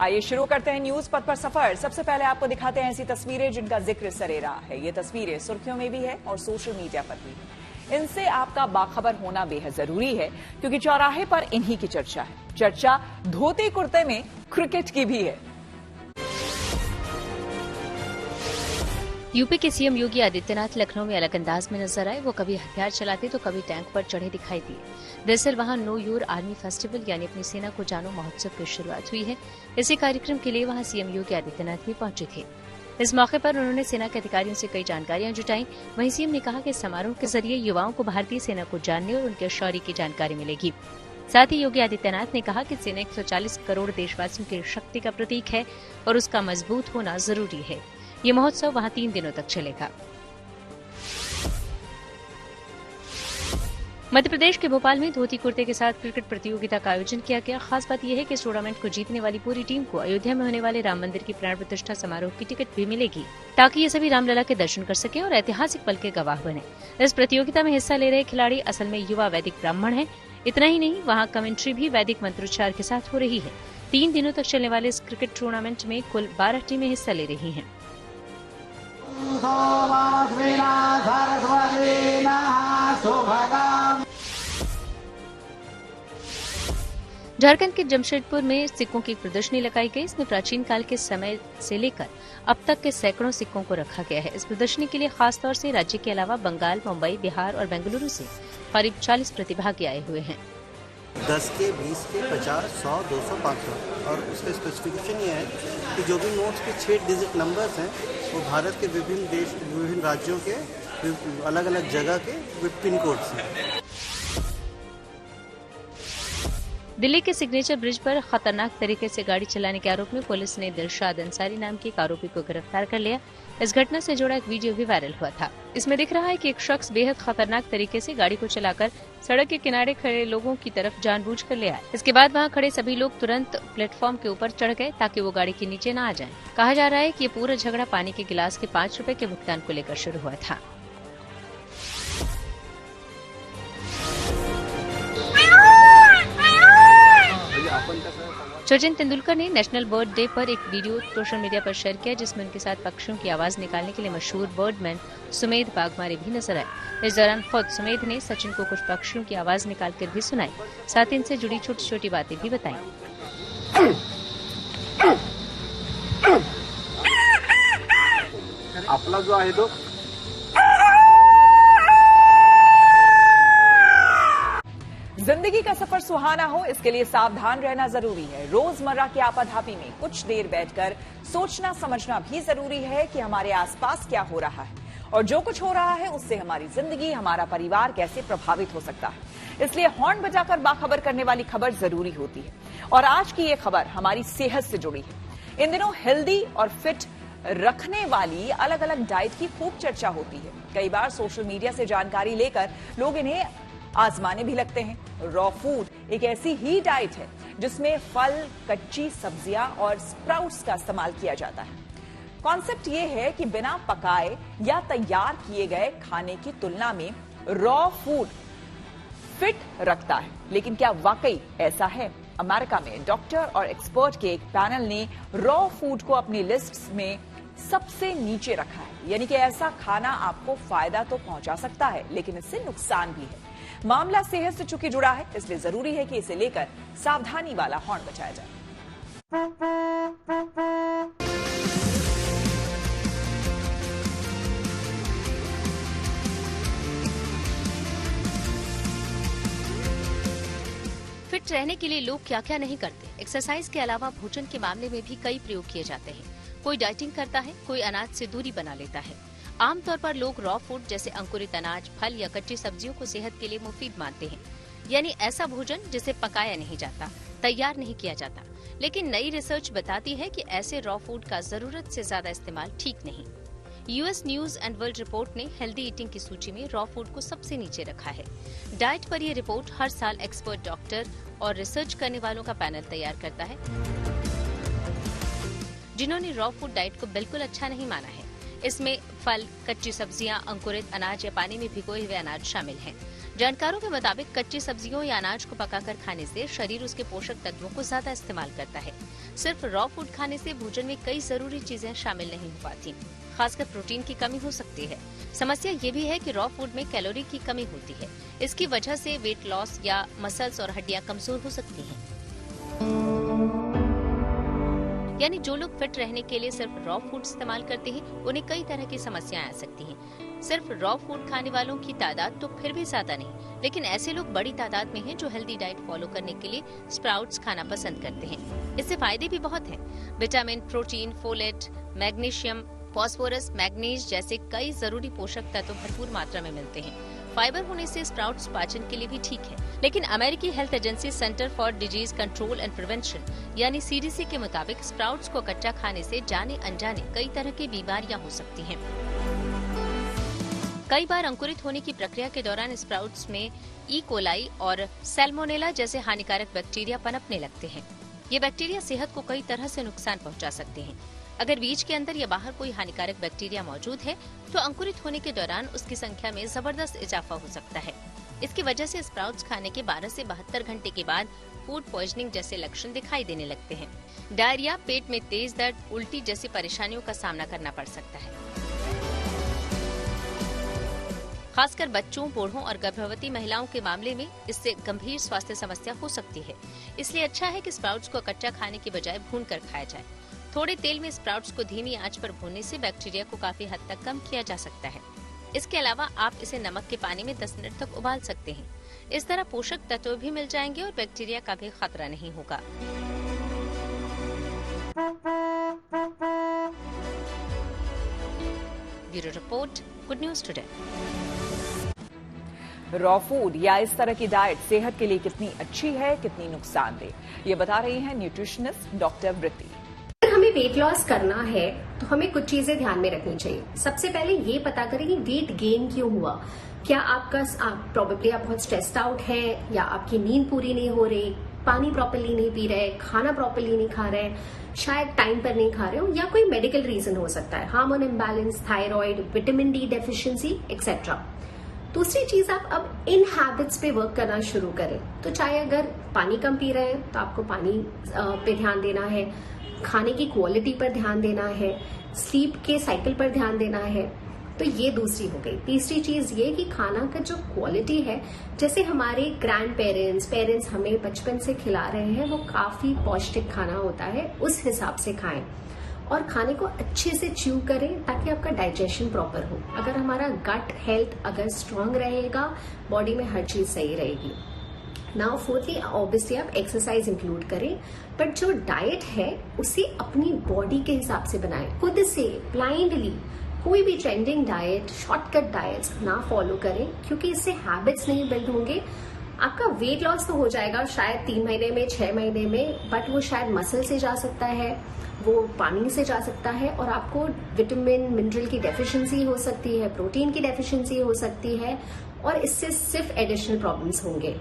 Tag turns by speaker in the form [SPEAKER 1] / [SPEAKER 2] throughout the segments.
[SPEAKER 1] आइए शुरू करते हैं न्यूज पथ पर सफर। सबसे पहले आपको दिखाते हैं ऐसी तस्वीरें जिनका जिक्र सरे रहा है। ये तस्वीरें सुर्खियों में भी है और सोशल मीडिया पर भी है। इनसे आपका बाखबर होना बेहद जरूरी है क्योंकि चौराहे पर इन्हीं की चर्चा है। चर्चा धोती कुर्ते में क्रिकेट की भी है।
[SPEAKER 2] यूपी के सीएम योगी आदित्यनाथ लखनऊ में अलग अंदाज में नजर आए। वो कभी हथियार चलाते तो कभी टैंक पर चढ़े दिखाई दिए। दरअसल वहां नो योर आर्मी फेस्टिवल यानी अपनी सेना को जानो महोत्सव की शुरुआत हुई है। इसी कार्यक्रम के लिए वहां सीएम योगी आदित्यनाथ भी पहुंचे थे। इस मौके पर उन्होंने सेना के अधिकारियों से कई जानकारियां जुटाई। वहीं सीएम ने कहा कि समारोह के जरिए युवाओं को भारतीय सेना को जानने और उनके शौर्य की जानकारी मिलेगी। साथ ही योगी आदित्यनाथ ने कहा कि सेना 140 करोड़ देशवासियों की शक्ति का प्रतीक है और उसका मजबूत होना जरूरी है। ये महोत्सव वहां 3 दिनों तक चलेगा। मध्य प्रदेश के भोपाल में धोती कुर्ते के साथ क्रिकेट प्रतियोगिता का आयोजन किया गया। खास बात यह है कि इस टूर्नामेंट को जीतने वाली पूरी टीम को अयोध्या में होने वाले राम मंदिर की प्राण प्रतिष्ठा समारोह की टिकट भी मिलेगी, ताकि ये सभी रामलला के दर्शन कर सके और ऐतिहासिक पल के गवाह बने। इस प्रतियोगिता में हिस्सा ले रहे खिलाड़ी असल में युवा वैदिक ब्राह्मण हैं। इतना ही नहीं, वहाँ कमेंट्री भी वैदिक मंत्रोच्चार के साथ हो रही है। 3 दिनों तक चलने वाले इस क्रिकेट टूर्नामेंट में कुल 12 टीमें हिस्सा ले रही हैं। झारखंड के जमशेदपुर में सिक्कों की एक प्रदर्शनी लगाई गई। इसमें प्राचीन काल के समय से लेकर अब तक के सैकड़ों सिक्कों को रखा गया है। इस प्रदर्शनी के लिए खास तौर से राज्य के अलावा बंगाल, मुंबई, बिहार और बेंगलुरु से करीब 40 प्रतिभागी आए हुए हैं।
[SPEAKER 3] 10 के, 20 के, 50, 100, 200, 500 और उसका स्पेसिफिकेशन ये है कि जो भी नोट्स के 6 डिजिट नंबर्स हैं वो भारत के विभिन्न देश, विभिन्न राज्यों के अलग अलग जगह के पिन कोड्स हैं।
[SPEAKER 2] दिल्ली के सिग्नेचर ब्रिज पर खतरनाक तरीके से गाड़ी चलाने के आरोप में पुलिस ने दिलशाद अंसारी नाम के एक आरोपी को गिरफ्तार कर लिया। इस घटना से जुड़ा एक वीडियो भी वायरल हुआ था। इसमें दिख रहा है कि एक शख्स बेहद खतरनाक तरीके से गाड़ी को चलाकर सड़क के किनारे खड़े लोगों की तरफ जानबूझकर ले आए। इसके बाद वहां खड़े सभी लोग तुरंत प्लेटफॉर्म के ऊपर चढ़ गए ताकि वो गाड़ी के नीचे न आ जाएं। कहा जा रहा है कि ये पूरा झगड़ा पानी के गिलास के 5 रुपए के भुगतान को लेकर शुरू हुआ था। सचिन तेंदुलकर ने नेशनल बर्ड डे पर एक वीडियो सोशल मीडिया पर शेयर किया, जिसमें उनके साथ पक्षियों की आवाज निकालने के लिए मशहूर बर्डमैन सुमेध बागमारे भी नजर आए। इस दौरान खुद सुमेध ने सचिन को कुछ पक्षियों की आवाज निकालकर भी सुनाई, साथ ही इनसे जुड़ी छोटी छोटी बातें भी बताई।
[SPEAKER 4] आपला जो आहे तो
[SPEAKER 1] जिंदगी का सफर सुहाना हो, इसके लिए सावधान रहना जरूरी है। रोजमर्रा की आपाधापी में कुछ देर बैठकर सोचना समझना भी जरूरी है कि हमारे आसपास क्या हो रहा है और जो कुछ हो रहा है उससे हमारी जिंदगी, हमारा परिवार कैसे प्रभावित हो सकता है। इसलिए हॉर्न बजाकर बाखबर करने वाली खबर जरूरी होती है। और आज की ये खबर हमारी सेहत से जुड़ी है। इन दिनों हेल्दी और फिट रखने वाली अलग अलग डाइट की खूब चर्चा होती है। कई बार सोशल मीडिया से जानकारी लेकर लोग इन्हें आजमाने भी लगते हैं। रॉ फूड एक ऐसी ही डाइट है जिसमें फल, कच्ची सब्जियां और स्प्राउट्स का इस्तेमाल किया जाता है। कॉन्सेप्ट ये है कि बिना पकाए या तैयार किए गए खाने की तुलना में रॉ फूड फिट रखता है। लेकिन क्या वाकई ऐसा है? अमेरिका में डॉक्टर और एक्सपर्ट के एक पैनल ने रॉ फूड को अपनी लिस्ट में सबसे नीचे रखा है। यानी कि ऐसा खाना आपको फायदा तो पहुंचा सकता है लेकिन इससे नुकसान भी है। मामला सेहत से चूंकि जुड़ा है, इसलिए जरूरी है कि इसे लेकर सावधानी वाला हॉर्न बजाया जाए।
[SPEAKER 2] फिट रहने के लिए लोग क्या क्या नहीं करते। एक्सरसाइज के अलावा भोजन के मामले में भी कई प्रयोग किए जाते हैं। कोई डाइटिंग करता है, कोई अनाज से दूरी बना लेता है। आमतौर पर लोग रॉ फूड जैसे अंकुरित अनाज, फल या कच्ची सब्जियों को सेहत के लिए मुफीद मानते हैं, यानी ऐसा भोजन जिसे पकाया नहीं जाता, तैयार नहीं किया जाता। लेकिन नई रिसर्च बताती है कि ऐसे रॉ फूड का जरूरत से ज्यादा इस्तेमाल ठीक नहीं। US news and world report ने हेल्दी ईटिंग की सूची में रॉ फूड को सबसे नीचे रखा है। डाइट पर यह रिपोर्ट हर साल एक्सपर्ट डॉक्टर और रिसर्च करने वालों का पैनल तैयार करता है, जिन्होंने रॉ फूड डाइट को बिल्कुल अच्छा नहीं माना है। इसमें फल, कच्ची सब्जियां, अंकुरित अनाज या पानी में भिगोए हुए अनाज शामिल हैं। जानकारों के मुताबिक कच्ची सब्जियों या अनाज को पकाकर खाने से शरीर उसके पोषक तत्वों को ज्यादा इस्तेमाल करता है। सिर्फ रॉ फूड खाने से भोजन में कई जरूरी चीजें शामिल नहीं हो पाती, खासकर प्रोटीन की कमी हो सकती है। समस्या ये भी है कि रॉ फूड में कैलोरी की कमी होती है। इसकी वजह से वेट लॉस या मसल्स और हड्डियां कमजोर हो सकती हैं। यानी जो लोग फिट रहने के लिए सिर्फ रॉ फूड इस्तेमाल करते हैं, उन्हें कई तरह की समस्याएं आ सकती हैं। सिर्फ रॉ फूड खाने वालों की तादाद तो फिर भी ज्यादा नहीं, लेकिन ऐसे लोग बड़ी तादाद में हैं जो हेल्दी डाइट फॉलो करने के लिए स्प्राउट्स खाना पसंद करते हैं। इससे फायदे भी बहुत हैं। Vitamin, protein, folate, magnesium, phosphorus, manganese जैसे कई जरूरी पोषक तत्व भरपूर मात्रा में मिलते हैं। फाइबर होने से स्प्राउट्स पाचन के लिए भी ठीक है, लेकिन अमेरिकी health agency centre for disease control and prevention यानी CDC के मुताबिक स्प्राउट्स को कच्चा खाने से जाने अनजाने कई तरह की बीमारियां हो सकती हैं। कई बार अंकुरित होने की प्रक्रिया के दौरान स्प्राउट्स में ई. कोलाई और सैल्मोनेला जैसे हानिकारक बैक्टीरिया पनपने लगते हैं। ये बैक्टीरिया सेहत को कई तरह से नुकसान पहुंचा सकते हैं। अगर बीज के अंदर या बाहर कोई हानिकारक बैक्टीरिया मौजूद है तो अंकुरित होने के दौरान उसकी संख्या में जबरदस्त इजाफा हो सकता है। इसकी वजह से स्प्राउट्स खाने के 12 से 72 घंटे के बाद फूड पॉइजनिंग जैसे लक्षण दिखाई देने लगते हैं। डायरिया, पेट में तेज दर्द, उल्टी जैसी परेशानियों का सामना करना पड़ सकता है। खासकर बच्चों, बूढ़ों और गर्भवती महिलाओं के मामले में इससे गंभीर स्वास्थ्य समस्या हो सकती है। इसलिए अच्छा है कि स्प्राउट्स को कच्चा खाने की बजाय भूनकर खाया जाए। थोड़े तेल में स्प्राउट्स को धीमी आंच पर भूनने से बैक्टीरिया को काफी हद तक कम किया जा सकता है। इसके अलावा आप इसे नमक के पानी में 10 मिनट तक उबाल सकते हैं। इस तरह पोषक तत्व भी मिल जाएंगे और बैक्टीरिया का भी खतरा नहीं होगा। Bureau report, good news today.
[SPEAKER 1] Raw food या इस तरह की डाइट सेहत के लिए कितनी अच्छी है, कितनी नुकसानदेह, ये बता रही हैं न्यूट्रिशनिस्ट डॉक्टर वृत्ति।
[SPEAKER 4] अगर हमें वेट लॉस करना है तो हमें कुछ चीजें ध्यान में रखनी चाहिए। सबसे पहले ये पता करें कि वेट गेन क्यों हुआ। क्या आप बहुत स्ट्रेस्ड आउट है, या आपकी नींद पूरी नहीं हो रही, पानी प्रॉपर्ली नहीं पी रहे, खाना प्रॉपर्ली नहीं खा रहे, शायद टाइम पर नहीं खा रहे हो, या कोई मेडिकल रीजन हो सकता है, hormone imbalance, thyroid, vitamin D deficiency etcetera. दूसरी चीज, आप अब इन हैबिट्स पे वर्क करना शुरू करें। तो चाहे अगर पानी कम पी रहे हैं तो आपको पानी पे ध्यान देना है, खाने की क्वालिटी पर ध्यान देना है, स्लीप के साइकिल पर ध्यान देना है। तो ये दूसरी हो गई। तीसरी चीज ये कि खाना का जो क्वालिटी है, जैसे हमारे ग्रैंड पेरेंट्स हमें बचपन से खिला रहे हैं, वो काफी पौष्टिक खाना होता है, उस हिसाब से खाएं और खाने को अच्छे से च्यू करें ताकि आपका डाइजेशन प्रॉपर हो। अगर हमारा गट हेल्थ अगर स्ट्रांग रहेगा, बॉडी में हर चीज सही रहेगी। नाउ फोर्थली, ऑब्वियसली आप एक्सरसाइज इंक्लूड करें, बट जो डाइट है उसे अपनी बॉडी के हिसाब से बनाएं। खुद से ब्लाइंडली कोई भी ट्रेंडिंग डाइट, शॉर्टकट डाइट्स ना फॉलो करें, क्योंकि इससे हैबिट्स नहीं बिल्ड होंगे। आपका वेट लॉस तो हो जाएगा शायद 3 महीने में, 6 महीने में, बट वो शायद मसल से जा सकता है, वो पानी से जा सकता है, और आपको विटामिन मिनरल की डेफिशिएंसी हो सकती है, प्रोटीन की डेफिशिएंसी हो सकती है, और इससे सिर्फ एडिशनल प्रॉब्लम्स होंगे।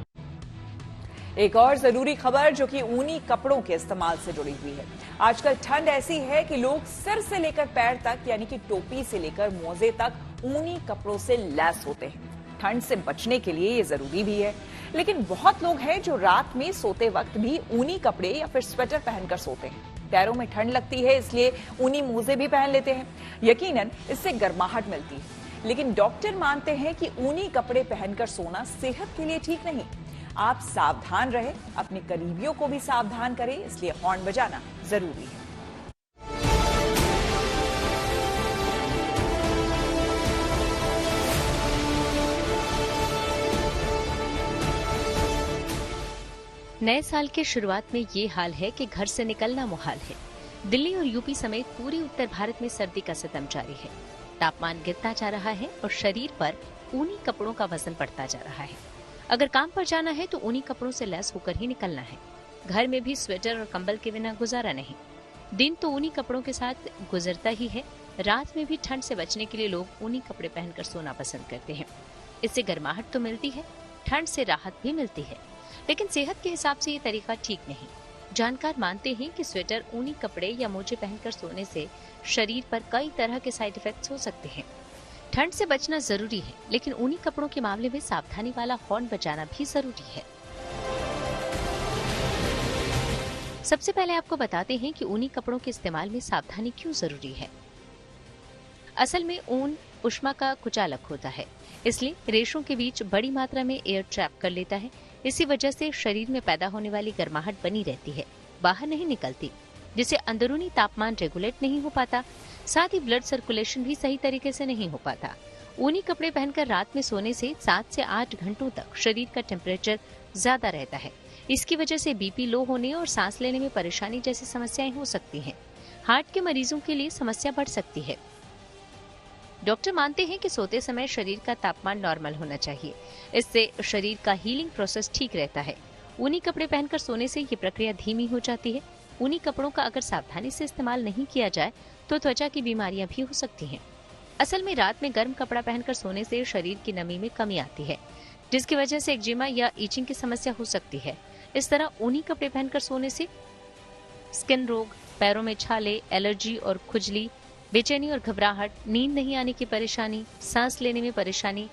[SPEAKER 1] एक और जरूरी खबर जो कि ऊनी कपड़ों के इस्तेमाल से जुड़ी हुई है। आजकल ठंड ऐसी है कि लोग सिर से लेकर पैर तक, यानी कि टोपी से लेकर मोजे तक ऊनी कपड़ों से लैस होते हैं। ठंड से बचने के लिए ये जरूरी भी है, लेकिन बहुत लोग हैं जो रात में सोते वक्त भी ऊनी कपड़े या फिर स्वेटर पहनकर सोते हैं। पैरों में ठंड लगती है, इसलिए ऊनी मोजे भी पहन लेते हैं। यकीनन इससे गर्माहट मिलती है, लेकिन डॉक्टर मानते हैं कि ऊनी कपड़े पहनकर सोना सेहत के लिए ठीक नहीं। आप सावधान रहें, अपने करीबियों को भी सावधान करें, इसलिए हॉर्न बजाना जरूरी है।
[SPEAKER 2] नए साल के शुरुआत में ये हाल है कि घर से निकलना मुहाल है। दिल्ली और यूपी समेत पूरे उत्तर भारत में सर्दी का सितम जारी है। तापमान गिरता जा रहा है और शरीर पर ऊनी कपड़ों का वजन बढ़ता जा रहा है। अगर काम पर जाना है तो ऊनी कपड़ों से लैस होकर ही निकलना है। घर में भी स्वेटर और कंबल के बिना गुजारा नहीं। दिन तो ऊनी कपड़ों के साथ गुजरता ही है, रात में भी ठंड से बचने के लिए लोग ऊनी कपड़े पहनकर सोना पसंद करते हैं। इससे गर्माहट तो मिलती है, ठंड से राहत भी मिलती है, लेकिन सेहत के हिसाब से ये तरीका ठीक नहीं। जानकार मानते हैं कि स्वेटर, ऊनी कपड़े या मोजे पहनकर सोने से शरीर पर कई तरह के साइड इफेक्ट्स हो सकते हैं। ठंड से बचना जरूरी है, लेकिन ऊनी कपड़ों के मामले में सावधानी वाला हॉर्न बजाना भी जरूरी है। सबसे पहले आपको बताते हैं कि ऊनी कपड़ों के इस्तेमाल में सावधानी क्यों जरूरी है। असल में ऊन ऊष्मा का कुचालक होता है, इसलिए रेशों के बीच बड़ी मात्रा में एयर ट्रैप कर लेता है। इसी वजह से शरीर में पैदा होने वाली गर्माहट बनी रहती है, बाहर नहीं निकलती, जिससे अंदरूनी तापमान रेगुलेट नहीं हो पाता। साथ ही ब्लड सर्कुलेशन भी सही तरीके से नहीं हो पाता। ऊनी कपड़े पहनकर रात में सोने से 7 से 8 घंटों तक शरीर का टेम्परेचर ज्यादा रहता है। इसकी वजह से बीपी लो होने और सांस लेने में परेशानी जैसी समस्याएं हो सकती हैं। हार्ट के मरीजों के लिए समस्या बढ़ सकती है। डॉक्टर मानते हैं कि सोते समय शरीर का तापमान नॉर्मल होना चाहिए, इससे शरीर का हीलिंग प्रोसेस ठीक रहता है। ऊनी कपड़े पहनकर सोने से ये प्रक्रिया धीमी हो जाती है। ऊनी कपड़ों का अगर सावधानी से इस्तेमाल नहीं किया जाए तो त्वचा की बीमारियां भी हो सकती हैं। असल में रात में गर्म कपड़ा पहनकर सोने से शरीर की नमी में कमी आती है, जिसकी वजह से एक्जिमा या ईचिंग की समस्या हो सकती है। इस तरह ऊनी कपड़े पहनकर सोने से स्किन रोग, पैरों में छाले, एलर्जी और खुजली, बेचैनी और घबराहट, नींद नहीं आने की परेशानी, सांस लेने में परेशानी।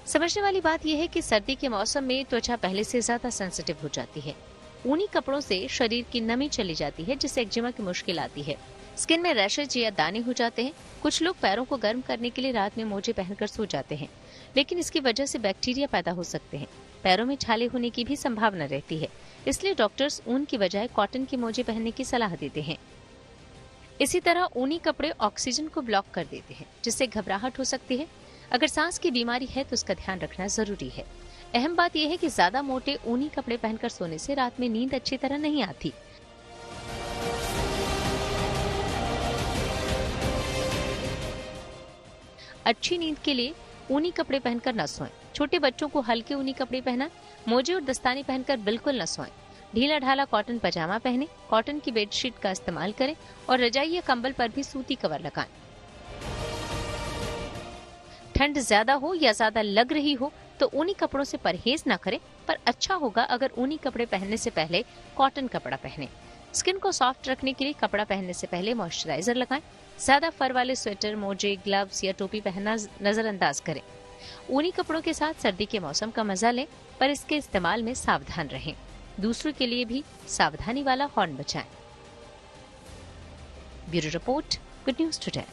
[SPEAKER 2] समझने वाली बात यह है कि सर्दी के मौसम में त्वचा पहले से ज्यादा सेंसिटिव हो जाती है। ऊनी कपड़ों से शरीर की नमी चली जाती है, जिससे एक्जिमा की मुश्किल आती है। स्किन में रैशेज या दाने हो जाते हैं। कुछ लोग पैरों को गर्म करने के लिए रात में मोजे पहनकर सो जाते हैं, लेकिन इसकी वजह से बैक्टीरिया पैदा हो सकते हैं। पैरों में छाले होने की भी संभावना रहती है, इसलिए डॉक्टर्स ऊन की बजाय कॉटन के मोजे पहनने की सलाह देते हैं। इसी तरह ऊनी कपड़े ऑक्सीजन को ब्लॉक कर देते हैं, जिससे घबराहट हो सकती है। अगर सांस की बीमारी है तो इसका ध्यान रखना जरूरी है। अहम बात यह है कि ज्यादा मोटे ऊनी कपड़े पहनकर सोने से रात में नींद अच्छी तरह नहीं आती। अच्छी नींद के लिए ऊनी कपड़े पहनकर न सोएं। छोटे बच्चों को हल्के ऊनी कपड़े पहना, मोजे और दस्ताने पहनकर बिल्कुल न सोएं। ढीला ढाला कॉटन पजामा पहने, कॉटन की बेडशीट का इस्तेमाल करें और रजाई या कंबल पर भी सूती कवर लगाएं। ठंड ज्यादा हो या ज्यादा लग रही हो तो ऊनी कपड़ों से परहेज न करें, पर अच्छा होगा अगर ऊनी कपड़े पहनने से पहले कॉटन कपड़ा पहने। स्किन को सॉफ्ट रखने के लिए कपड़ा पहनने से पहले मॉइस्चराइजर लगाएं। ज्यादा फर वाले स्वेटर, मोजे, ग्लव्स या टोपी पहनना नजरअंदाज करें। ऊनी कपड़ों के साथ सर्दी के मौसम का मजा लें, पर इसके इस्तेमाल में सावधान रहें। दूसरों के लिए भी सावधानी वाला हॉर्न बजाएं। Bureau report, good news today.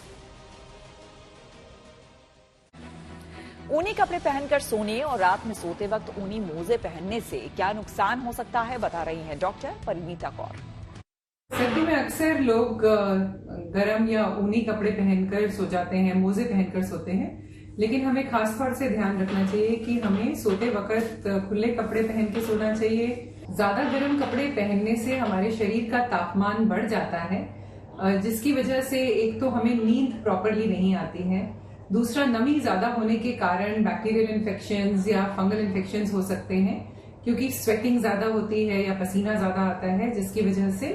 [SPEAKER 1] ऊनी कपड़े पहनकर सोने और रात में सोते वक्त ऊनी मोजे पहनने से क्या नुकसान हो सकता है, बता रही हैं डॉक्टर परिणीता कौर।
[SPEAKER 5] सर्दी में अक्सर लोग गर्म या ऊनी कपड़े पहनकर सो जाते हैं, मोजे पहनकर सोते हैं, लेकिन हमें खास तौर से ध्यान रखना चाहिए कि हमें सोते वक्त खुले कपड़े पहन के सोना चाहिए। ज्यादा गर्म कपड़े पहनने से हमारे शरीर का तापमान बढ़ जाता है, जिसकी वजह से एक तो हमें नींद प्रॉपरली नहीं आती है, दूसरा नमी ज्यादा होने के कारण बैक्टीरियल इन्फेक्शंस या फंगल इन्फेक्शंस हो सकते हैं, क्योंकि स्वेटिंग ज्यादा होती है या पसीना ज्यादा आता है, जिसकी वजह से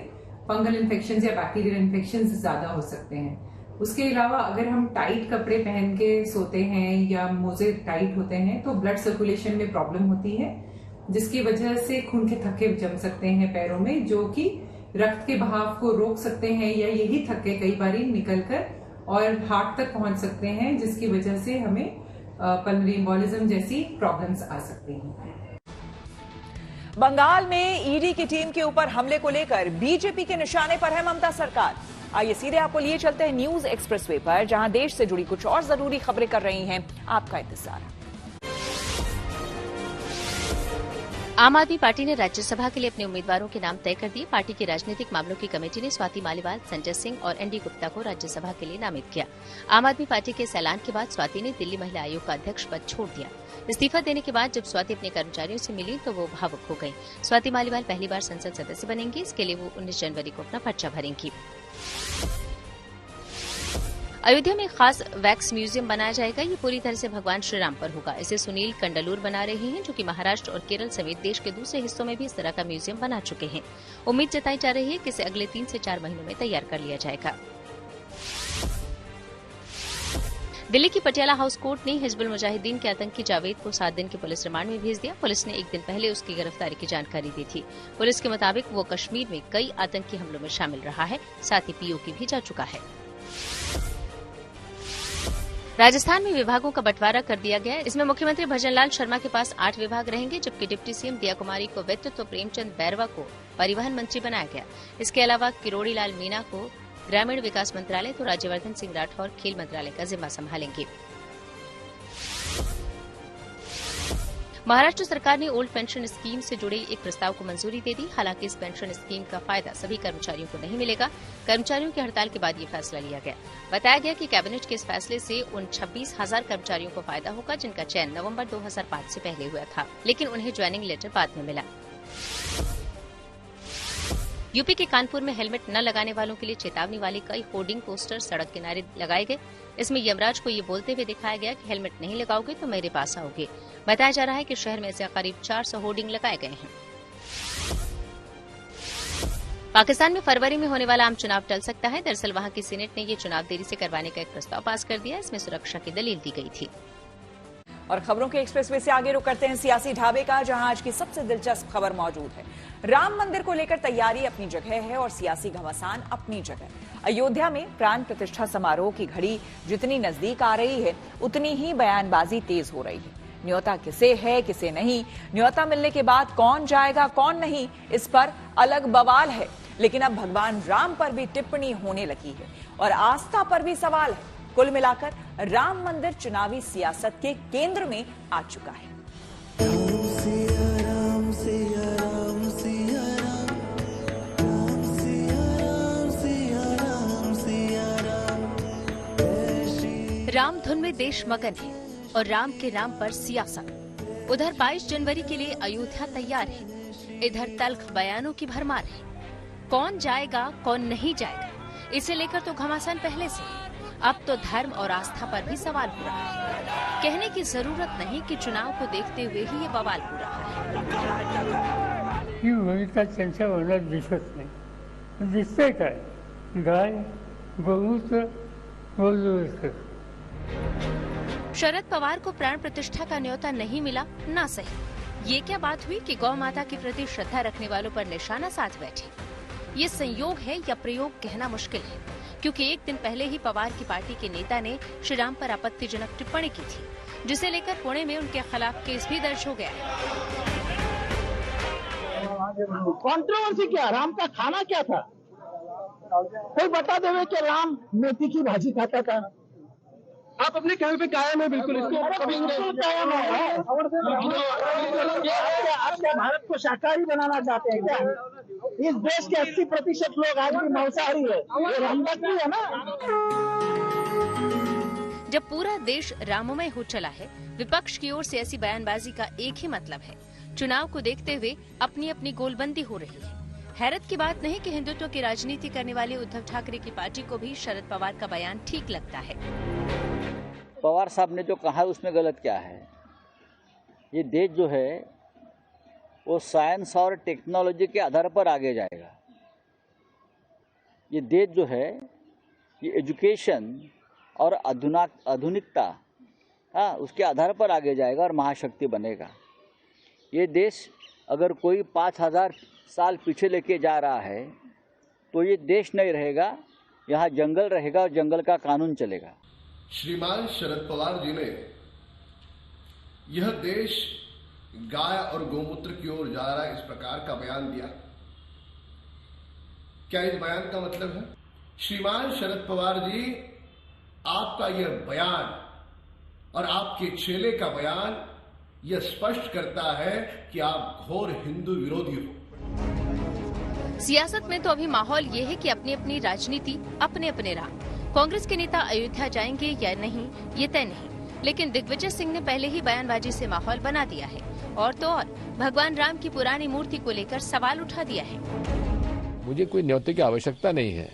[SPEAKER 5] फंगल इन्फेक्शंस या बैक्टीरियल इन्फेक्शंस ज्यादा हो सकते हैं। उसके अलावा अगर हम टाइट कपड़े पहन के सोते हैं या मोजे टाइट होते हैं तो ब्लड सर्कुलेशन में प्रॉब्लम होती है, जिसकी वजह से खून के थक्के जम सकते हैं पैरों में, जो कि रक्त के बहाव को रोक सकते हैं, या यही थक्के कई बार निकलकर और हार्ट तक पहुंच सकते हैं, जिसकी वजह से हमें पल्मोनरी एम्बोलिज्म जैसी प्रॉब्लम्स आ सकती हैं।
[SPEAKER 1] बंगाल में ईडी की टीम के ऊपर हमले को लेकर बीजेपी के निशाने पर है ममता सरकार। आइए सीधे आपको लिए चलते हैं न्यूज एक्सप्रेसवे पर, जहां देश से जुड़ी कुछ और जरूरी खबरें कर रही हैं आपका इंतजार।
[SPEAKER 2] आम आदमी पार्टी ने राज्यसभा के लिए अपने उम्मीदवारों के नाम तय कर दिए। पार्टी की राजनीतिक मामलों की कमेटी ने स्वाति मालीवाल, संजय सिंह और एनडी गुप्ता को राज्यसभा के लिए नामित किया। आम आदमी पार्टी के इस ऐलान के बाद स्वाति ने दिल्ली महिला आयोग का अध्यक्ष पद छोड़ दिया। इस्तीफा देने के बाद जब स्वाति अपने कर्मचारियों से मिली तो वो भावुक हो गई। स्वाति मालीवाल पहली बार संसद सदस्य बनेंगी। इसके लिए वो 19 जनवरी को अपना पर्चा भरेंगी। अयोध्या में खास वैक्स म्यूजियम बनाया जाएगा। ये पूरी तरह से भगवान श्री राम पर होगा। इसे सुनील कंडलूर बना रहे हैं, जो कि महाराष्ट्र और केरल समेत देश के दूसरे हिस्सों में भी इस तरह का म्यूजियम बना चुके हैं। उम्मीद जताई जा रही है कि इसे अगले 3 से 4 महीनों में तैयार कर लिया जाएगा। दिल्ली की पटियाला हाउस कोर्ट ने हिजबुल मुजाहिदीन के आतंकी जावेद को 7 दिन के पुलिस रिमांड में भेज दिया। पुलिस ने 1 दिन पहले उसकी गिरफ्तारी की जानकारी दी थी। पुलिस के मुताबिक वो कश्मीर में कई आतंकी हमलों में शामिल रहा है, साथ ही पीओके भी जा चुका है। राजस्थान में विभागों का बंटवारा कर दिया गया है। इसमें मुख्यमंत्री भजनलाल शर्मा के पास 8 विभाग रहेंगे, जबकि डिप्टी सीएम दिया कुमारी को वित्त तो प्रेमचंद बैरवा को परिवहन मंत्री बनाया गया। इसके अलावा किरोड़ी लाल मीणा को ग्रामीण विकास मंत्रालय तो राज्यवर्धन सिंह राठौर खेल मंत्रालय का जिम्मा संभालेंगे। महाराष्ट्र सरकार ने ओल्ड पेंशन स्कीम से जुड़े एक प्रस्ताव को मंजूरी दे दी। हालांकि इस पेंशन स्कीम का फायदा सभी कर्मचारियों को नहीं मिलेगा। कर्मचारियों की हड़ताल के बाद ये फैसला लिया गया। बताया गया कि कैबिनेट के इस फैसले से उन 26,000 कर्मचारियों को फायदा होगा जिनका चयन नवंबर 2005 से पहले हुआ था, लेकिन उन्हें ज्वाइनिंग लेटर बाद में मिला। यूपी के कानपुर में हेलमेट न लगाने वालों के लिए चेतावनी वाले कई होर्डिंग पोस्टर सड़क किनारे लगाए गए। इसमें यमराज को ये बोलते हुए दिखाया गया कि हेलमेट नहीं लगाओगे तो मेरे पास आओगे। बताया जा रहा है कि शहर में से करीब 400 होर्डिंग लगाए गए हैं। पाकिस्तान में फरवरी में होने वाला आम चुनाव टल सकता है। दरअसल वहां की सीनेट ने ये चुनाव देरी से करवाने का एक प्रस्ताव पास कर दिया। इसमें सुरक्षा की दलील दी गई थी।
[SPEAKER 1] और खबरों के एक्सप्रेसवे से आगे रुक करते हैं सियासी ढाबे का, जहां आज की सबसे दिलचस्प खबर मौजूद है। राम मंदिर को लेकर तैयारी अपनी जगह है और सियासी घमासान अपनी जगह। अयोध्या में प्राण प्रतिष्ठा समारोह की घड़ी जितनी नजदीक आ रही है, उतनी ही बयानबाजी तेज हो रही है। न्योता किसे है किसे नहीं, न्योता मिलने के बाद कौन जाएगा कौन नहीं, इस पर अलग बवाल है। लेकिन अब भगवान राम पर भी टिप्पणी होने लगी है और आस्था पर भी सवाल है। कुल मिलाकर राम मंदिर चुनावी सियासत के केंद्र में आ चुका है।
[SPEAKER 2] राम धुन में देश मगन है और राम के नाम पर सियासत। उधर 22 जनवरी के लिए अयोध्या तैयार है, इधर तल्ख बयानों की भरमार है। कौन जाएगा कौन नहीं जाएगा, इसे लेकर तो घमासान पहले से। अब तो धर्म और आस्था पर भी सवाल हो रहा है। कहने की जरूरत नहीं कि चुनाव को देखते हुए ही ये बवाल हो रहा है।
[SPEAKER 6] का चर्चा होना दिक्कत नहीं, जिससे का गाय गौमूत्र
[SPEAKER 2] शरद पवार को प्राण प्रतिष्ठा का न्योता नहीं मिला, ना सही। ये क्या बात हुई कि गौ माता के प्रति श्रद्धा रखने वालों पर निशाना साध बैठे। ये संयोग है या प्रयोग कहना मुश्किल है, क्योंकि एक दिन पहले ही पवार की पार्टी के नेता ने श्री राम पर आपत्तिजनक टिप्पणी की थी, जिसे लेकर पुणे में उनके खिलाफ केस भी दर्ज हो गया है।
[SPEAKER 7] कंट्रोवर्सी क्या, राम का खाना क्या था? कोई बता देवे कि राम मेथी की भाजी खाता था। आप अपने कहने पे कायम है, बिल्कुल इसको बिल्कुल कायम है। आप क्या भारत को शाकाहारी बनाना चाहते हैं क्या? इस देश के 80% लोग आज भी मांसाहारी है, ये रामभक्त भी है ना।
[SPEAKER 2] जब पूरा देश राममय हो चला है, विपक्ष की ओर से ऐसी बयानबाजी का एक ही मतलब है, चुनाव को देखते हुए अपनी अपनी गोलबंदी हो रही है। हैरत की बात नहीं कि हिंदुत्व की राजनीति करने वाले उद्धव ठाकरे की पार्टी को भी शरद पवार का बयान ठीक लगता है।
[SPEAKER 8] पवार साहब ने जो कहा उसमें गलत क्या है? ये देश जो है वो साइंस और टेक्नोलॉजी के आधार पर आगे जाएगा। ये देश जो है ये एजुकेशन और आधुनिकता उसके आधार पर आगे जाएगा और महाशक्ति बनेगा। ये देश अगर कोई 5,000 साल पीछे लेके जा रहा है तो ये देश नहीं रहेगा, यहाँ जंगल रहेगा और जंगल का कानून चलेगा।
[SPEAKER 9] श्रीमान शरद पवार जी ने यह देश गाय और गोमूत्र की ओर जा रहा है इस प्रकार का बयान दिया। क्या इस बयान का मतलब है? श्रीमान शरद पवार जी, आपका यह बयान और आपके चेले का बयान यह स्पष्ट करता है कि आप घोर हिंदू विरोधी हो।
[SPEAKER 2] सियासत में तो अभी माहौल ये है कि अपनी अपनी राजनीति, अपने अपने राम। कांग्रेस के नेता अयोध्या जाएंगे या नहीं ये तय नहीं, लेकिन दिग्विजय सिंह ने पहले ही बयानबाजी से माहौल बना दिया है। और तो और भगवान राम की पुरानी मूर्ति को लेकर सवाल उठा दिया है।
[SPEAKER 10] मुझे कोई न्योते की आवश्यकता नहीं है,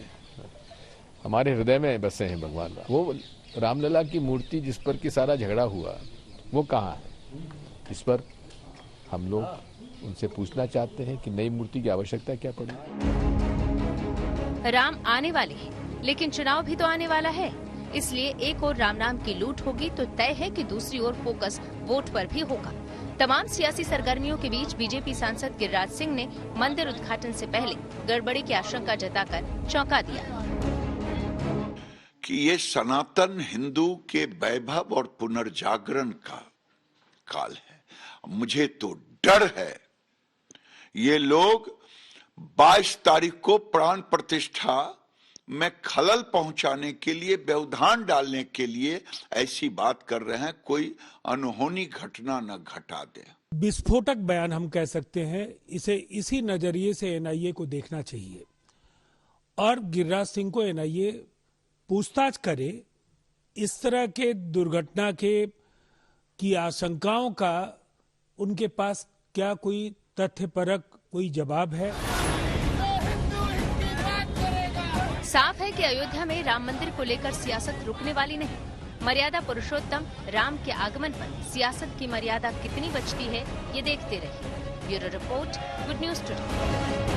[SPEAKER 10] हमारे हृदय में बसे हैं भगवान राम। वो रामलला की मूर्ति जिस पर की सारा झगड़ा हुआ वो कहाँ है? इस पर हम लोग उनसे पूछना चाहते हैं कि नई मूर्ति की आवश्यकता क्या पड़ी।
[SPEAKER 2] राम आने वाले हैं, लेकिन चुनाव भी तो आने वाला है, इसलिए एक ओर राम नाम की लूट होगी तो तय है कि दूसरी ओर फोकस वोट पर भी होगा। तमाम सियासी सरगर्मियों के बीच बीजेपी सांसद गिरिराज सिंह ने मंदिर उद्घाटन से पहले गड़बड़ी की आशंका जताकर चौंका दिया।
[SPEAKER 11] कि ये सनातन हिंदू के वैभव और पुनर्जागरण का काल है। मुझे तो डर है ये लोग 22 तारीख को प्राण प्रतिष्ठा में खलल पहुंचाने के लिए, व्यवधान डालने के लिए ऐसी बात कर रहे हैं, कोई अनहोनी घटना न घटा दे।
[SPEAKER 12] विस्फोटक बयान हम कह सकते हैं, इसे इसी नजरिए से एनआईए को देखना चाहिए और गिरिराज सिंह को एनआईए पूछताछ करे। इस तरह के दुर्घटना की आशंकाओं का उनके पास क्या कोई तथ्यपरक कोई जवाब है?
[SPEAKER 2] साफ है कि अयोध्या में राम मंदिर को लेकर सियासत रुकने वाली नहीं। मर्यादा पुरुषोत्तम राम के आगमन पर सियासत की मर्यादा कितनी बचती है, ये देखते रहिए। Bureau report, good news today.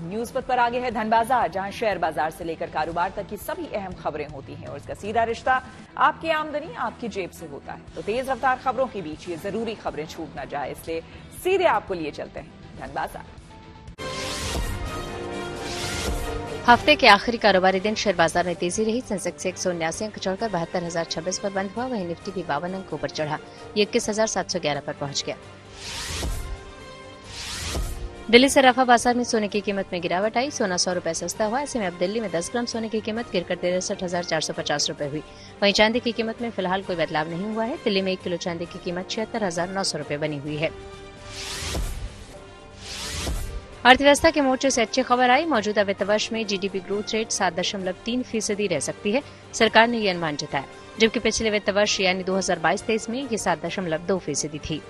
[SPEAKER 1] News पथ पर आगे है धन बाजार, जहां शेयर बाजार से लेकर कारोबार तक की सभी अहम खबरें होती हैं और इसका सीधा रिश्ता आपकी आमदनी आपकी जेब से होता है। तो तेज रफ्तार खबरों के बीच ये जरूरी खबरें छूट न जाए, इसलिए सीधे आपको लिए चलते हैं धन बाजार।
[SPEAKER 2] हफ्ते के आखिरी कारोबारी दिन शेयर बाजार में तेजी रही। सेंसेक्स 179 अंक चढ़कर 72,026 पर बंद हुआ। वहीं निफ्टी भी 52 अंक ऊपर चढ़ा, ये 21,711 पर पहुंच गया। दिल्ली से रफा बाजार में सोने की कीमत में गिरावट आई। सोना 100 रुपए सस्ता हुआ। ऐसे में अब दिल्ली में 10 ग्राम सोने की कीमत गिरकर 63,450 रुपए हुई। वहीं चांदी की कीमत में फिलहाल कोई बदलाव नहीं हुआ है। दिल्ली में 1 किलो चांदी की कीमत 76,900 रुपए बनी हुई है। अर्थव्यवस्था के मोर्चे से अच्छी खबर आई। मौजूदा वित्त वर्ष में जीडीपी ग्रोथ रेट 7.3% रह सकती है, सरकार ने यह अनुमान जताया, जबकि पिछले वित्त वर्ष यानी 2022-23 में ये 7.2% थी।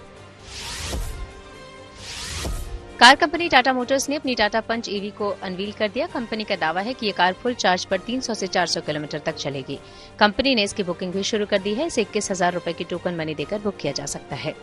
[SPEAKER 2] कार कंपनी टाटा मोटर्स ने अपनी टाटा पंच ईवी को अनवील कर दिया। कंपनी का दावा है कि ये कार फुल चार्ज पर 300 से 400 किलोमीटर तक चलेगी। कंपनी ने इसकी बुकिंग भी शुरू कर दी है। इसे 21,000 रुपए की टोकन मनी देकर बुक किया जा सकता है।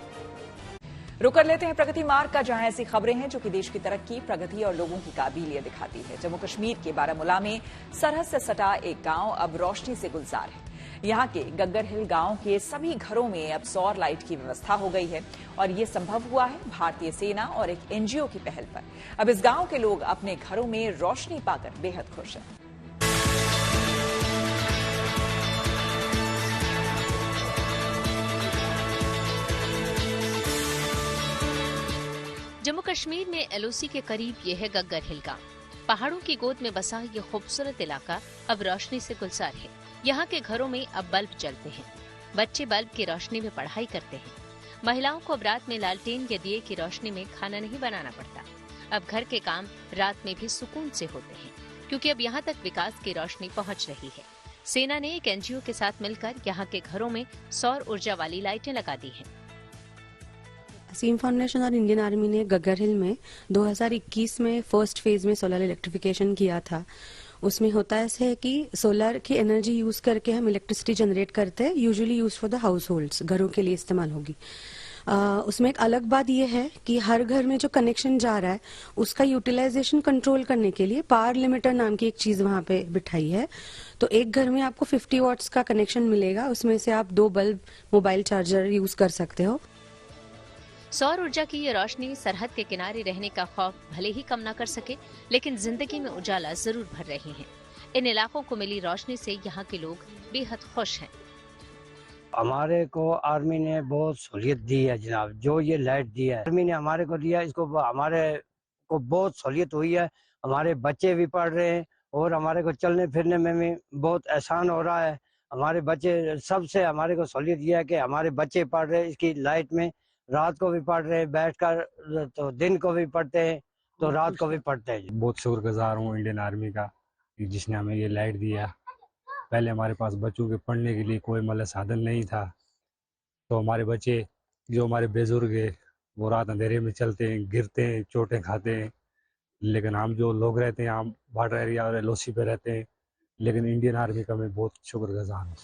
[SPEAKER 1] रुक कर लेते हैं प्रगति मार्ग का, जहां ऐसी खबरें हैं जो कि देश की तरक्की, प्रगति और लोगों की काबिलियत दिखाती है। जम्मू कश्मीर के बारामूला में सरहद से सटा एक गांव अब रोशनी से गुलजार है। यहां के गग्गर हिल गांव के सभी घरों में अब सौर लाइट की व्यवस्था हो गई है और ये संभव हुआ है भारतीय सेना और एक एनजीओ की पहल पर। अब इस गांव के लोग अपने घरों में रोशनी पाकर बेहद खुश हैं।
[SPEAKER 2] जम्मू कश्मीर में एलओसी के करीब ये है गग्गर हिल गांव। पहाड़ों की गोद में बसा ये खूबसूरत इलाका अब रोशनी से गुलजार है। यहाँ के घरों में अब बल्ब जलते हैं। बच्चे बल्ब की रोशनी में पढ़ाई करते हैं। महिलाओं को अब रात में लालटेन या दिए की रोशनी में खाना नहीं बनाना पड़ता। अब घर के काम रात में भी सुकून से होते हैं, क्योंकि अब यहाँ तक विकास की रोशनी पहुँच रही है। सेना ने एक एनजीओ के साथ मिलकर यहाँ के घरों में सौर ऊर्जा वाली लाइटें लगा दी हैं।
[SPEAKER 13] असीम फाउंडेशन और इंडियन आर्मी ने गग्गर हिल में 2021 में फर्स्ट फेज में सोलर इलेक्ट्रिफिकेशन किया था। उसमें होता ऐसे है कि सोलर की एनर्जी यूज करके हम इलेक्ट्रिसिटी जनरेट करते हैं, usually use for the house holds, घरों के लिए इस्तेमाल होगी। उसमें एक अलग बात यह है कि हर घर में जो कनेक्शन जा रहा है उसका यूटिलाइजेशन कंट्रोल करने के लिए पावर लिमिटर नाम की एक चीज वहां पे बिठाई है। तो एक घर में आपको 50 वॉट्स का कनेक्शन मिलेगा, उसमें से आप 2 बल्ब, मोबाइल चार्जर यूज कर सकते हो।
[SPEAKER 2] सौर ऊर्जा की ये रोशनी सरहद के किनारे रहने का खौफ भले ही कम न कर सके, लेकिन जिंदगी में उजाला जरूर भर रहे हैं। इन इलाकों को मिली रोशनी से यहाँ के लोग बेहद खुश हैं।
[SPEAKER 14] हमारे को आर्मी ने बहुत सहूलियत दी है जनाब, जो ये लाइट दी है आर्मी ने हमारे को दिया, इसको हमारे को बहुत सहूलियत हुई है। हमारे बच्चे भी पढ़ रहे हैं और हमारे को चलने फिरने में भी बहुत आसान हो रहा है। हमारे बच्चे सबसे हमारे को सहूलियत यह है कि हमारे बच्चे पढ़ रहे हैं इसकी लाइट में, रात को भी पढ़ रहे हैं बैठकर, तो दिन को भी पढ़ते हैं तो रात को भी पढ़ते हैं।
[SPEAKER 15] बहुत शुक्रगुजार हूँ इंडियन आर्मी का जिसने हमें ये लाइट दिया। पहले हमारे पास बच्चों के पढ़ने के लिए कोई मतलब साधन नहीं था, तो हमारे बच्चे जो हमारे बुजुर्ग है वो रात अंधेरे में चलते हैं, गिरते हैं, चोटें खाते हैं। लेकिन हम जो लोग रहते हैं, हम बॉर्डर एरिया और एलओसी पे रहते हैं, लेकिन इंडियन आर्मी का मैं बहुत शुक्रगुजार हूँ।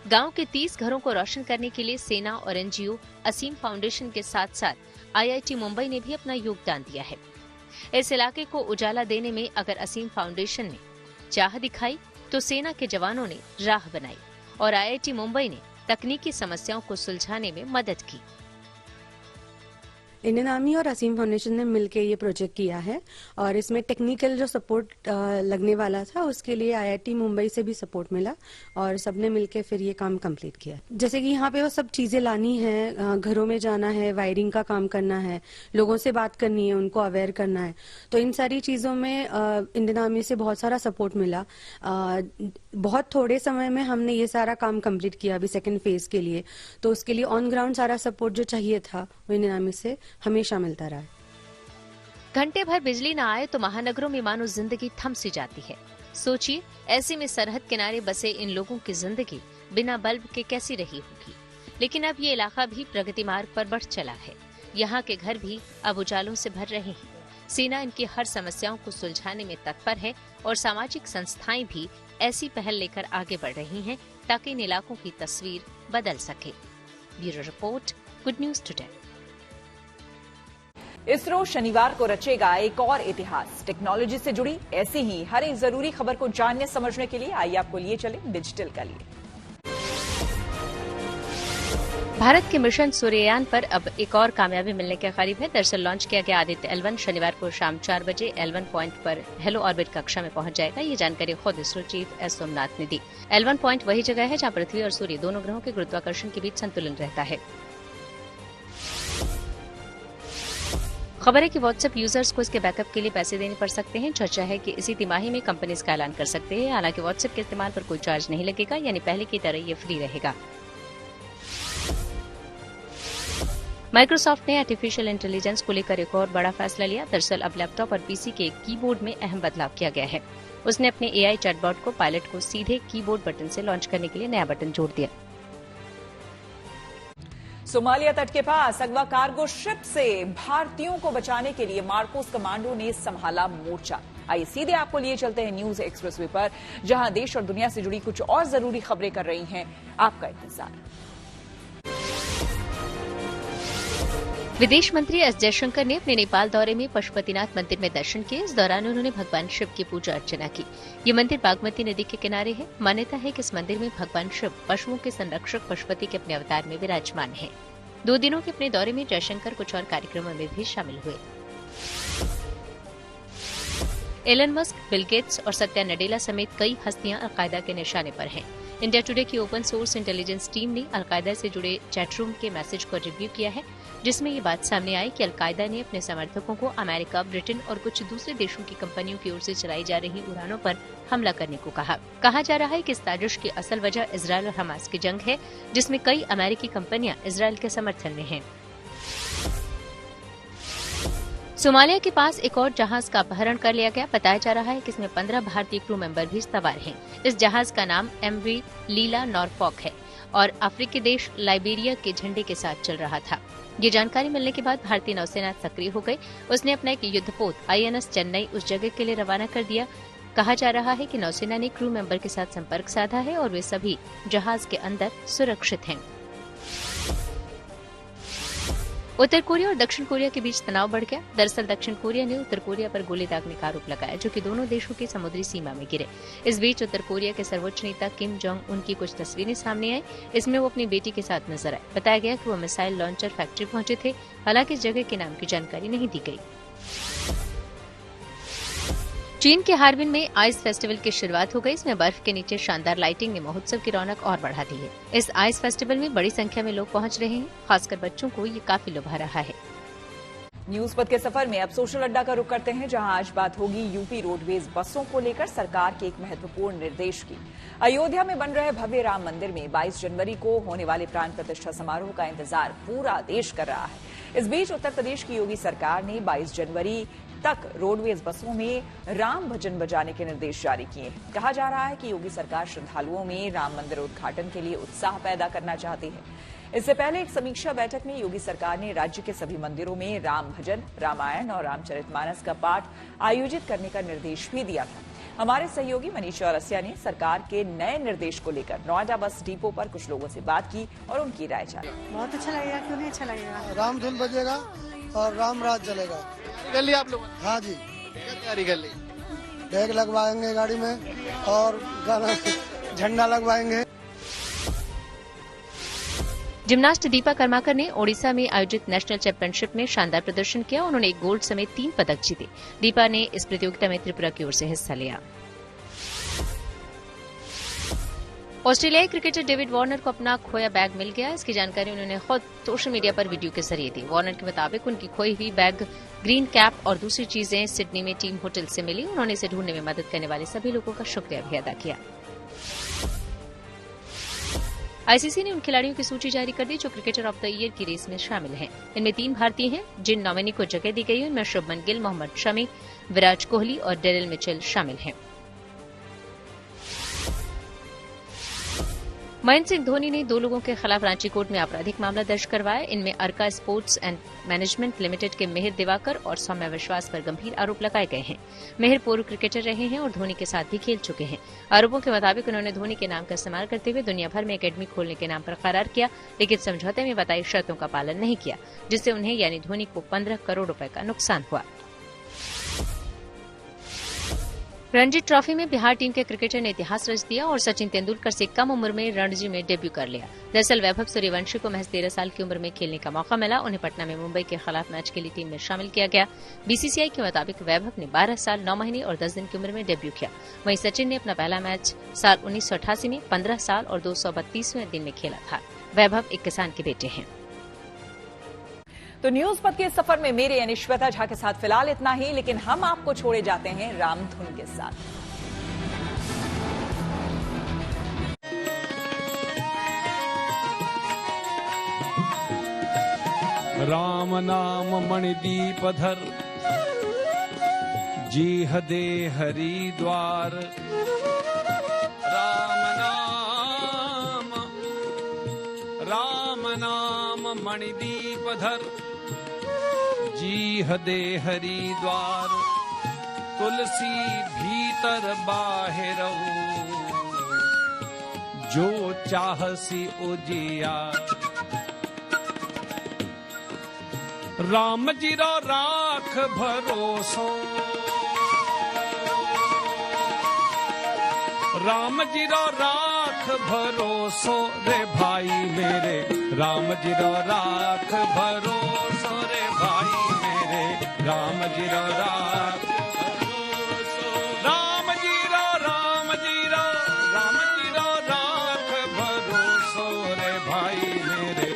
[SPEAKER 2] गांव के 30 घरों को रोशन करने के लिए सेना और एनजीओ असीम फाउंडेशन के साथ साथ आईआईटी मुंबई ने भी अपना योगदान दिया है। इस इलाके को उजाला देने में अगर असीम फाउंडेशन ने चाह दिखाई तो सेना के जवानों ने राह बनाई और आईआईटी मुंबई ने तकनीकी समस्याओं को सुलझाने में मदद की।
[SPEAKER 13] इंडियन आर्मी और असीम फाउंडेशन ने मिलकर ये प्रोजेक्ट किया है और इसमें टेक्निकल जो सपोर्ट लगने वाला था उसके लिए IIT मुंबई से भी सपोर्ट मिला और सबने मिलकर फिर ये काम कंप्लीट किया। जैसे कि यहाँ पे वो सब चीजें लानी है, घरों में जाना है, वायरिंग का काम करना है, लोगों से बात करनी है, उनको अवेयर करना है, तो इन सारी चीजों में इंडियन आर्मी से बहुत सारा सपोर्ट मिला। बहुत थोड़े समय में हमने ये सारा काम कंप्लीट किया अभी सेकेंड फेज के लिए, तो उसके लिए ऑन ग्राउंड सारा सपोर्ट जो चाहिए था वो इंडियन आर्मी से हमेशा मिलता रहा है।
[SPEAKER 2] घंटे भर बिजली न आए तो महानगरों में मानो जिंदगी थम सी जाती है। सोचिए ऐसे में सरहद किनारे बसे इन लोगों की जिंदगी बिना बल्ब के कैसी रही होगी। लेकिन अब ये इलाका भी प्रगति मार्ग पर बढ़ चला है। यहाँ के घर भी अब उजालों से भर रहे हैं। सेना इनकी हर समस्याओं को सुलझाने में तत्पर है और सामाजिक संस्थाएं भी ऐसी पहल लेकर आगे बढ़ रही हैं ताकि इन इलाकों की तस्वीर बदल सके। Bureau report, good news today.
[SPEAKER 1] ISRO शनिवार को रचेगा एक और इतिहास। टेक्नोलॉजी से जुड़ी ऐसी ही हर एक जरूरी खबर को जानने समझने के लिए आइए आपको लिए चले डिजिटल का लिए।
[SPEAKER 2] भारत के मिशन सूर्ययान पर अब एक और कामयाबी मिलने के करीब है। दरअसल लॉन्च किया गया आदित्य L1 शनिवार को शाम 4 बजे L1 पॉइंट पर हेलो ऑर्बिट कक्षा में पहुंच जाएगा। ये जानकारी खुद इसरो चीफ एस सोमनाथ ने दी। L1 पॉइंट वही जगह है जहां पृथ्वी और सूर्य दोनों ग्रहों के गुरुत्वाकर्षण के बीच संतुलन रहता है। खबर है कि व्हाट्सएप यूजर्स को इसके बैकअप के लिए पैसे देने पड़ सकते हैं। चर्चा है कि इसी तिमाही में कंपनी इसका ऐलान कर सकते हैं। हालांकि व्हाट्सएप के इस्तेमाल पर कोई चार्ज नहीं लगेगा, यानी पहले की तरह ये फ्री रहेगा। माइक्रोसॉफ्ट ने आर्टिफिशियल इंटेलिजेंस को लेकर एक और बड़ा फैसला लिया। दरअसल अब लैपटॉप और पीसी के कीबोर्ड में अहम बदलाव किया गया है। उसने अपने AI चैटबॉट को पायलट को सीधे कीबोर्ड बटन से लॉन्च करने के लिए नया बटन जोड़ दिया।
[SPEAKER 1] सोमालिया तट के पास अगवा कार्गो शिप से भारतीयों को बचाने के लिए मार्कोस कमांडो ने संभाला मोर्चा। आइए सीधे आपको लिए चलते हैं न्यूज एक्सप्रेसवे पर, जहां देश और दुनिया से जुड़ी कुछ और जरूरी खबरें कर रही हैं आपका इंतजार।
[SPEAKER 2] विदेश मंत्री एस जयशंकर ने अपने नेपाल दौरे में पशुपतिनाथ मंदिर में दर्शन किए। इस दौरान उन्होंने भगवान शिव की पूजा अर्चना की। ये मंदिर बागमती नदी के किनारे है। मान्यता है कि इस मंदिर में भगवान शिव पशुओं के संरक्षक पशुपति के अपने अवतार में विराजमान हैं। 2 दिनों के अपने दौरे में जयशंकर कुछ और कार्यक्रमों में भी शामिल हुए। एलन मस्क, बिल गेट्स और सत्या नडेला समेत कई हस्तियां अलकायदा के निशाने पर हैं। इंडिया टुडे की ओपन सोर्स इंटेलिजेंस टीम ने अलकायदा से जुड़े चैटरूम के मैसेज को रिव्यू किया है, जिसमें ये बात सामने आई कि अलकायदा ने अपने समर्थकों को अमेरिका, ब्रिटेन और कुछ दूसरे देशों की कंपनियों की ओर से चलाई जा रही उड़ानों पर हमला करने को कहा जा रहा है कि इस साजिश की असल वजह इजरायल और हमास की जंग है, जिसमें कई अमेरिकी कंपनियां इजरायल के समर्थन में हैं। सोमालिया के पास एक और जहाज का अपहरण कर लिया गया। बताया जा रहा है कि इसमें 15 भारतीय क्रू मेंबर भी सवार हैं। इस जहाज का नाम MV लीला नॉरफॉक है और अफ्रीकी देश लाइबेरिया के झंडे के साथ चल रहा था। ये जानकारी मिलने के बाद भारतीय नौसेना सक्रिय हो गई। उसने अपना एक युद्धपोत INS चेन्नई उस जगह के लिए रवाना कर दिया। कहा जा रहा है कि नौसेना ने क्रू मेंबर के साथ संपर्क साधा है और वे सभी जहाज के अंदर सुरक्षित हैं। उत्तर कोरिया और दक्षिण कोरिया के बीच तनाव बढ़ गया। दरअसल दक्षिण कोरिया ने उत्तर कोरिया पर गोली दागने का आरोप लगाया, जो कि दोनों देशों की समुद्री सीमा में गिरे। इस बीच उत्तर कोरिया के सर्वोच्च नेता किम जोंग उन की कुछ तस्वीरें सामने आई। इसमें वो अपनी बेटी के साथ नजर आए। बताया गया कि वो मिसाइल लॉन्चर फैक्ट्री पहुंचे थे। हालांकि इस जगह के नाम की जानकारी नहीं दी गई। चीन के हार्बिन में आइस फेस्टिवल की शुरुआत हो गई। इसमें बर्फ के नीचे शानदार लाइटिंग ने महोत्सव की रौनक और बढ़ा दी है। इस आइस फेस्टिवल में बड़ी संख्या में लोग पहुंच रहे हैं। खासकर बच्चों को ये काफी लुभा रहा है।
[SPEAKER 1] न्यूज पथ के सफर में अब सोशल अड्डा का रुख करते हैं, जहां आज बात होगी यूपी रोडवेज बसों को लेकर सरकार के एक महत्वपूर्ण निर्देश की। अयोध्या में बन रहे भव्य राम मंदिर में 22 जनवरी को होने वाले प्राण प्रतिष्ठा समारोह का इंतजार पूरा देश कर रहा है। इस बीच उत्तर प्रदेश की योगी सरकार ने 22 जनवरी तक रोडवेज बसों में राम भजन बजाने के निर्देश जारी किए। कहा जा रहा है कि योगी सरकार श्रद्धालुओं में राम मंदिर उद्घाटन के लिए उत्साह पैदा करना चाहती है। इससे पहले एक समीक्षा बैठक में योगी सरकार ने राज्य के सभी मंदिरों में राम भजन, रामायण और रामचरितमानस का पाठ आयोजित करने का निर्देश भी दिया था। हमारे सहयोगी मनीष चौरसिया ने सरकार के नए निर्देश को लेकर नोएडा बस डिपो पर कुछ लोगों से बात की और उनकी राय जानी।
[SPEAKER 16] बहुत अच्छा लगेगा, क्यों नहीं अच्छा लगेगा।
[SPEAKER 17] राम धुन बजेगा और राम राज चलेगा।
[SPEAKER 16] कर लिया आप लोगों ने?
[SPEAKER 17] हाँ जी,
[SPEAKER 16] क्या तैयारी कर ली?
[SPEAKER 17] बैग लगवाएंगे गाड़ी में और गाना झंडा लगवाएंगे।
[SPEAKER 2] जिमनास्ट दीपा कर्माकर ने ओडिशा में आयोजित नेशनल चैंपियनशिप में शानदार प्रदर्शन किया। उन्होंने 1 गोल्ड समेत 3 पदक जीते। दीपा ने इस प्रतियोगिता में त्रिपुरा की ओर से हिस्सा लिया। ऑस्ट्रेलियाई क्रिकेटर डेविड वार्नर को अपना खोया बैग मिल गया। इसकी जानकारी उन्होंने खुद सोशल मीडिया पर वीडियो के जरिए दी। वार्नर के मुताबिक उनकी खोई हुई बैग, ग्रीन कैप और दूसरी चीजें सिडनी में टीम होटल से मिली। उन्होंने इसे ढूंढने में मदद करने वाले सभी लोगों का शुक्रिया भी अदा किया। आईसीसी ने उन खिलाड़ियों की सूची जारी कर दी जो क्रिकेटर ऑफ द ईयर की रेस में शामिल हैं। इनमें 3 भारतीय हैं जिन नॉमिनी को जगह दी गई है। इनमें शुभमन गिल, मोहम्मद शमी, विराट कोहली और डेरिल मिचेल शामिल हैं। महेंद्र सिंह धोनी ने 2 लोगों के खिलाफ रांची कोर्ट में आपराधिक मामला दर्ज करवाया। इनमें अर्का स्पोर्ट्स एंड मैनेजमेंट लिमिटेड के मिहिर दिवाकर और सौम्या विश्वास पर गंभीर आरोप लगाए गए हैं। मिहिर पूर्व क्रिकेटर रहे हैं और धोनी के साथ भी खेल चुके हैं। आरोपों के मुताबिक उन्होंने धोनी के नाम का इस्तेमाल करते हुए दुनिया भर में एकेडमी खोलने के नाम पर करार किया, लेकिन समझौते में बताई शर्तों का पालन नहीं किया, जिससे उन्हें यानी धोनी को 15 करोड़ रुपए का नुकसान हुआ। रणजी ट्रॉफी में बिहार टीम के क्रिकेटर ने इतिहास रच दिया और सचिन तेंदुलकर से कम उम्र में रणजी में डेब्यू कर लिया। दरअसल वैभव सूर्यवंशी को महज 13 साल की उम्र में खेलने का मौका मिला। उन्हें पटना में मुंबई के खिलाफ मैच के लिए टीम में शामिल किया गया। बीसीसीआई के मुताबिक वैभव ने 12 साल 9 महीने और 10 दिन की उम्र में डेब्यू किया। वहीं सचिन ने अपना पहला मैच साल 1988 में 15 साल और 232वें दिन में खेला था। वैभव एक किसान के बेटे हैं।
[SPEAKER 1] तो न्यूज पथ के सफर में मेरे यानी श्वेता झा के साथ फिलहाल इतना ही, लेकिन हम आपको छोड़े जाते हैं रामधुन के साथ।
[SPEAKER 18] राम नाम मणिदीप धर, जीह दे हरिद्वार। राम नाम मणिदीप धर, जीह दे हरिद्वार। तुलसी भीतर बाहिरऊ, जो चाहसी उजियार। राम जी रो राख भरोसो, राम जी रो राख भरोसो रे भाई मेरे। राम जी रो राख भरोसो रे भाई मेरे। राम जी रो राख भरोसो, राम जी रो राम जी रो राख भरोसो रे भाई मेरे।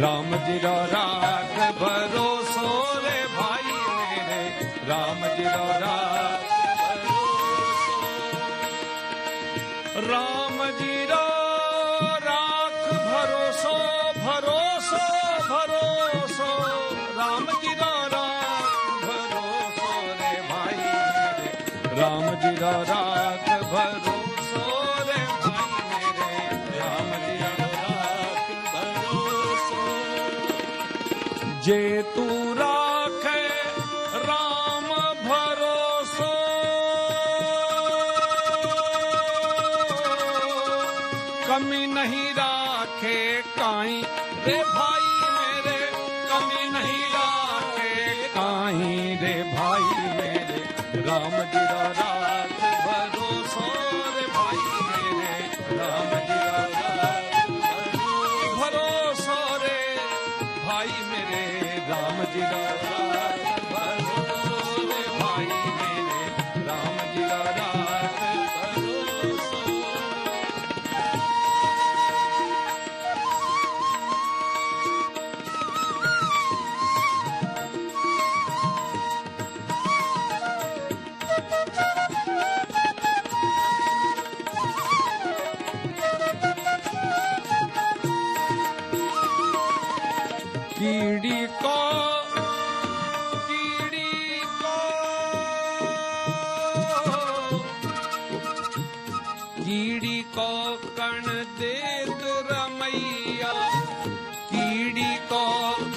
[SPEAKER 18] राम जी रो राख भरोसो रे भाई मेरे। राम जी रो राख राम जी रो राख भरोसो भरोसो भरोसो। राम जी रो राख भरोसो रे भाई मेरे। राम जी रो राख भरोसो रे भाई मेरे। राम जी रो राख भरोसो। जे तू राखे राम भरोसो, कमी नहीं राखे काई रे भाई मेरे। कमी नहीं राखे काई रे भाई मेरे। राम जी रो राख भरोसो रे भाई मेरे। राम जी रो राख भरोसो रे भाई मेरे। राम जी रो राख भरोसो रे भाई मेरे। राम जी रो राख भरोसो। कीड़ी को कीड़ी को कण देत रमैया। कीड़ी को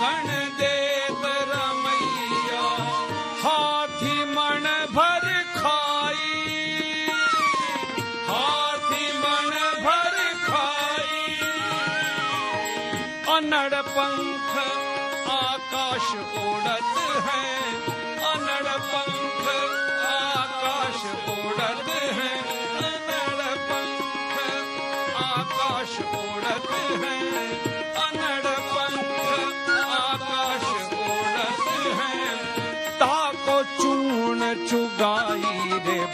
[SPEAKER 18] कण देत रमैया। हाथी मन भर खाई, हाथी मन भर खाई। अनड़ पंख आकाश उड़त है। अनड़ पंख आकाश उड़त है। अनड़ पंख आकाश उड़त है। अनड़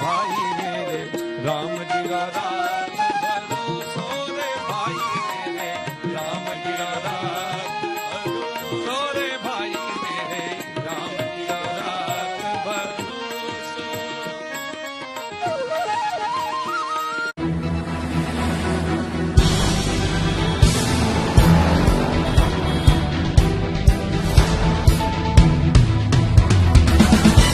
[SPEAKER 18] भाई मेरे राम जी रो राख